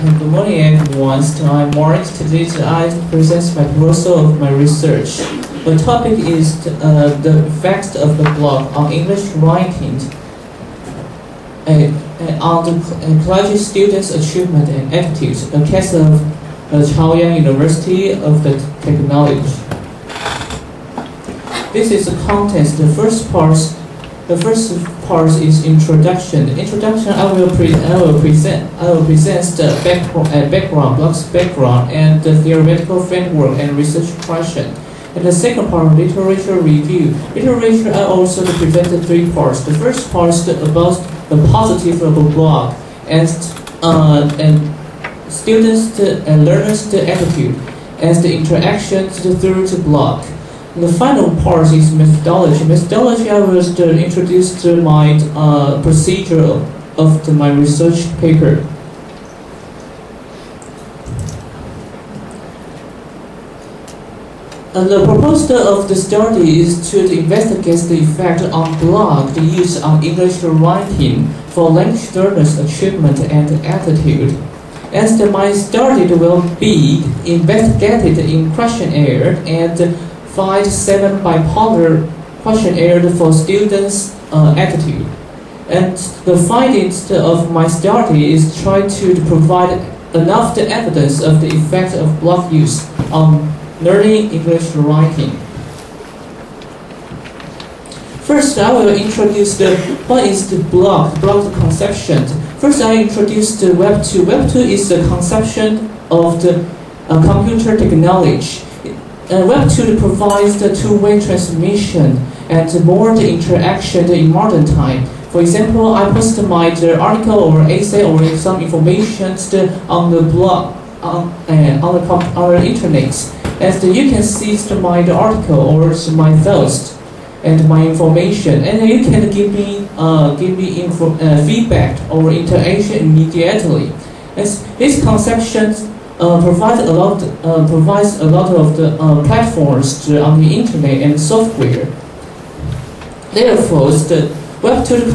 Good morning, everyone. I'm Mark. Today I present my proposal of my research. The topic is the effects of the blog on English writing on the college students' achievement and attitudes, a case of Chaoyang University of the Technology. This is the content. The first part is introduction. The introduction I will present the blog's background and the theoretical framework and research question. And the second part, literature review. Literature I also presented three parts. The first part is about the positive of a blog and students and learners' attitude and the interactions through the blog. The final part is methodology. Methodology I will introduce to my procedure of my research paper. The proposal of the study is to investigate the effect on blog, the use on English writing for language learners' achievement and attitude. As my study will be investigated in questionnaire and 7 bipolar questionnaire for students' attitude. And the findings of my study is try to provide enough evidence of the effect of blog use on learning English writing. First, I will introduce what is the blog conception. First, I introduce the Web 2. Web 2 is the conception of the computer technology. Web 2 provides the two-way transmission and more the interaction in modern time. For example, I post my article or essay or some information on the blog on the internet, and you can see my article or my thoughts and my information, and you can give me feedback or interaction immediately. As this conception provides a lot of the platforms on the internet and software. Therefore, the Web 2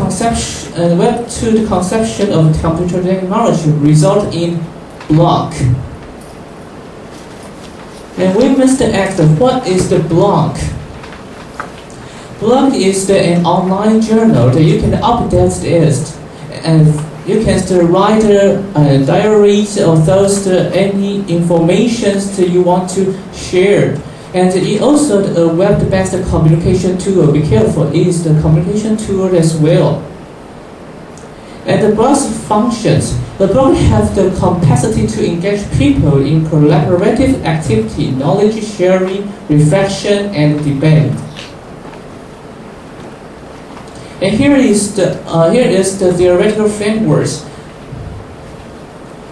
conception of computer technology result in blog. And we must ask, what is the blog? Blog is an online journal that you can update it, and you can write diaries of those any information that you want to share. And it also a web-based communication tool. Be careful, it is the communication tool as well. And the blog's functions. The blog has the capacity to engage people in collaborative activity, knowledge sharing, reflection, and debate. And here is the theoretical frameworks.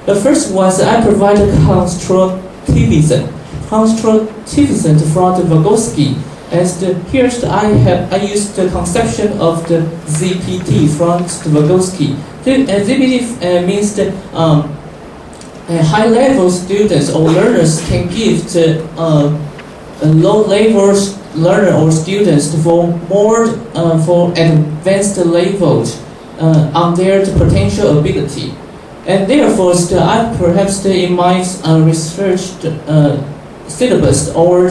The first was I provided constructivism from the Vygotsky. I used the conception of the ZPT from the Vygotsky. ZPT means that high-level students or learners can give the low-level learner or students for advanced levels on their potential ability. And therefore, perhaps in my research syllabus or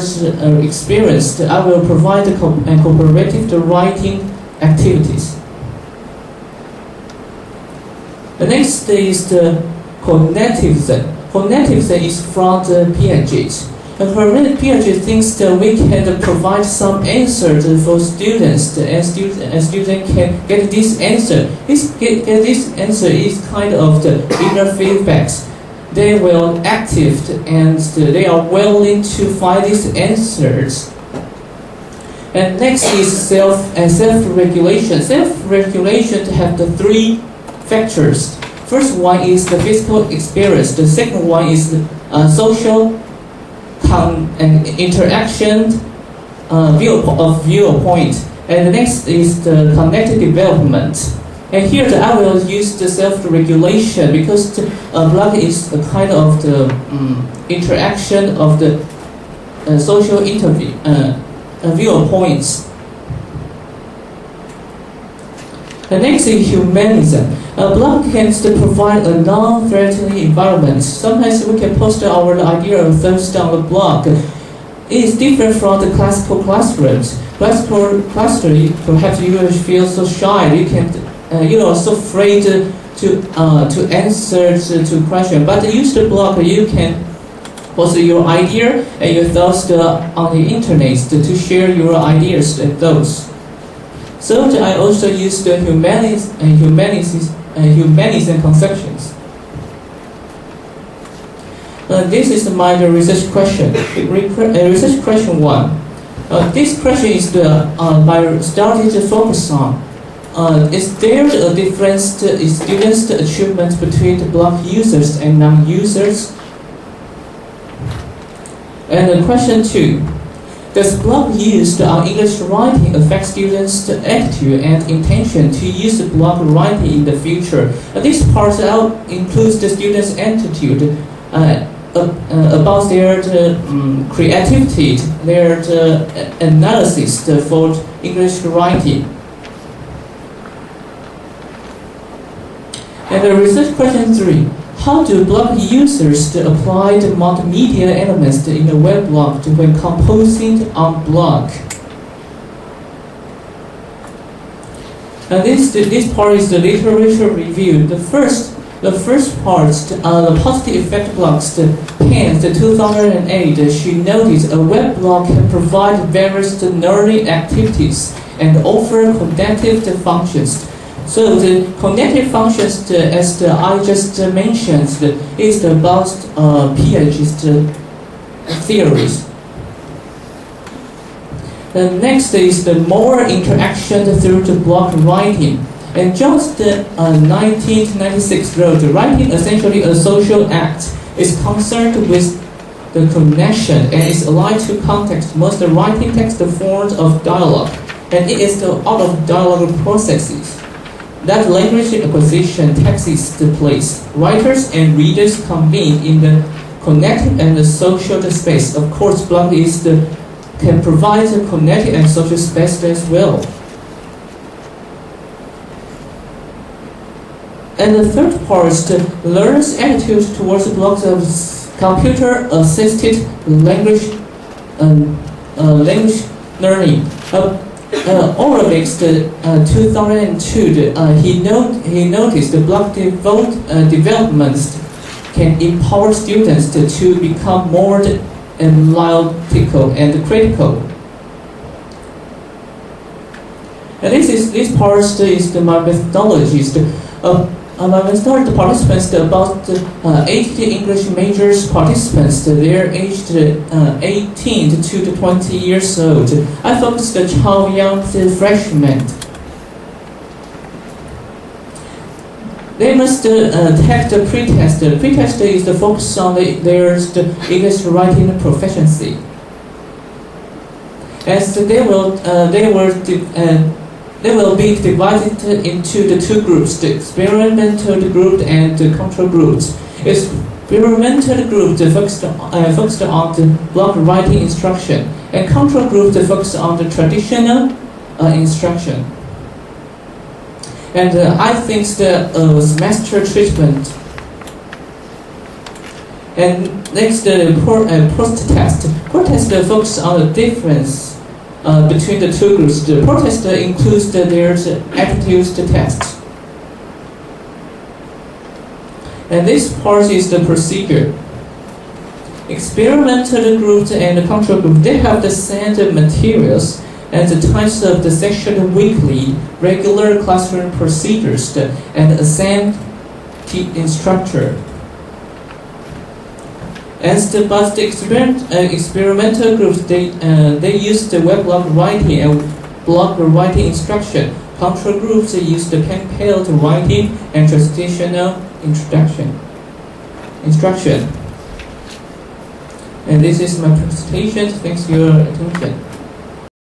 experience, I will provide cooperative writing activities. The next is the cognitivism. Cognitivism is from the Piaget. And Piaget thinks that we can provide some answers for students, and students can get this answer. This answer is kind of the inner feedbacks. They will active and they are willing to find these answers. And next is self-regulation. Self-regulation have the three factors. First one is the physical experience. The second one is the social and interaction viewpoint. And the next is the cognitive development. And here I will use the self-regulation because the blog is a kind of the interaction of the social viewpoints. The next is humanism. A blog can still provide a non-threatening environment. Sometimes we can post our idea or thoughts on the blog. It is different from the classical classrooms. Classical classroom, perhaps you will feel so shy. You can, so afraid to answer to question. But use the blog, you can post your idea and your thoughts on the internet to share your ideas and thoughts. So I also use the humanities and conceptions. This is my research question. Research question 1. This question is my study to focus on. Is there a difference in students' achievement between the blog users and non-users? And question 2. Does blog used on English writing affect students' attitude and intention to use blog writing in the future? This part out includes the students' attitude about their creativity, their analysis for English writing. And the research question 3. How do blog users apply the multimedia elements in a web blog when composing on blog? And this part is the literature review. The first part, the positive effect blogs, the Pence, 2008, she noticed a web blog can provide various learning activities and offer cognitive functions. So the cognitive functions, as I just mentioned, is about Piaget's theories. The next is the more interaction through the blog writing. And just 1996 wrote, writing essentially a social act is concerned with the connection and is aligned to context. Most writing text forms of dialogue, and it is the out of dialogue processes that language acquisition takes place. Writers and readers convene in the connected and the social space. Of course, blog can provide a connected and social space as well. And the third part is the learner's attitude towards the blogs of computer-assisted language learning. Orlovix, 2002, he noticed the blog developments can empower students to become more analytical and critical. And this part is my methodology. My methodology participants, about 80 English majors participants, they're aged 18 to 20 years old. I focused on child, young freshmen. They must take the pretest. The pretest is the focus on their English writing proficiency. As they will be divided into the two groups, the experimental group and the control groups. Experimental group focused on the blog writing instruction, and control group focused on the traditional instruction. And I think the semester treatment. And next, the post-test. Post-test focuses on the difference between the two groups. The protest includes their aptitude tests. And this part is the procedure. Experimental group and the control group, they have the same materials and the types of the section weekly, regular classroom procedures, and the same instructor. But the experimental groups, they use the web blog writing and blog writing instruction. Control groups use the pen-pale writing and traditional instruction. And this is my presentation. Thanks for your attention.